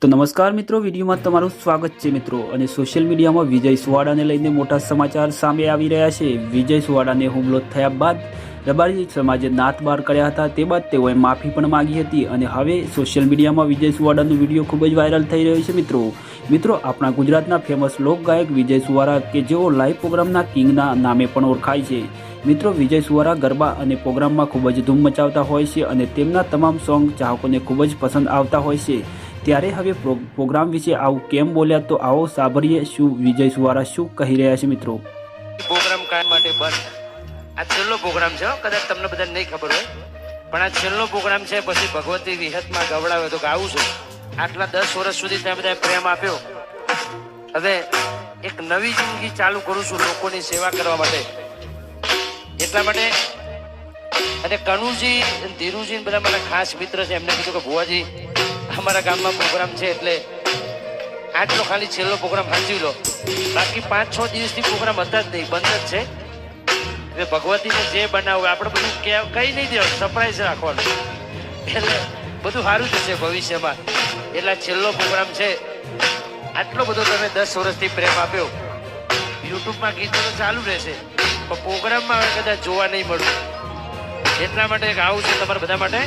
તો નમસ્કાર મિત્રો, વિડીયોમાં તમારું સ્વાગત છે મિત્રો। અને સોશિયલ મીડિયામાં વિજય સુવાડાને લઈને મોટા સમાચાર સામે આવી રહ્યા છે। વિજય સુવાડાને હુમલો થયા બાદ રબારી સમાજે નાથ બહાર કર્યા હતા। તે બાદ તેઓએ માફી પણ માંગી હતી અને હવે સોશિયલ મીડિયામાં વિજય સુવાડાનો વિડીયો ખૂબ જ વાયરલ થઈ રહ્યો છે મિત્રો। આપણા ગુજરાતના ફેમસ લોકગાયક વિજય સુવાડા કે જેઓ લાઈવ પ્રોગ્રામના કિંગના નામે પણ ઓળખાય છે મિત્રો। વિજય સુવાડા ગરબા અને પ્રોગ્રામમાં ખૂબ જ ધૂમ મચાવતા હોય છે અને તેમના તમામ સોંગ ચાહકોને ખૂબ જ પસંદ આવતા હોય છે। ત્યારે હવે પ્રોગ્રામ વિશે આવું કેમ બોલ્યા, તો આવો સાંભળીએ શું વિજય સુવાડા શું કહી રહ્યા છે મિત્રો। પ્રોગ્રામ કાયમ માટે બંધ। આ છેલ્લો પ્રોગ્રામ છે, કદાચ તમને બધાને નહીં ખબર હોય, પણ આ છેલ્લો પ્રોગ્રામ છે। પછી ભગવતી વિહતમાં ગવડાવે તો ગાવું છું। આટલા 10 વર્ષ સુધી તમે બધા પ્રેમ આપ્યો, હવે એક નવી જિંદગી ચાલુ કરું છું લોકોની સેવા કરવા માટે। એટલા માટે અને કનુજી ધીરુજી બધા મારા ખાસ મિત્ર છે, એમને કીધું કે ભુવાજી અમારા ગામમાં પ્રોગ્રામ છે એટલે આટલો ખાલી છેલ્લો પ્રોગ્રામ સાચવી લો, બાકી 5-6 દિવસથી પ્રોગ્રામ હતા જ નહીં, બંધ જ છે। એટલે ભગવતીને જે બનાવવું આપણે બધું કઈ નહીં દેવાનું, સરપ્રાઈઝ રાખવાનું, એટલે બધું સારું જશે ભવિષ્યમાં। એટલે છેલ્લો પ્રોગ્રામ છે। આટલો બધો તમે 10 વર્ષથી પ્રેમ આપ્યો, યુટ્યુબમાં ગીતો તો ચાલુ રહેશે પણ પ્રોગ્રામમાં હવે કદાચ જોવા નહીં મળ્યું, એટલા માટે આવું છે તમારા બધા માટે।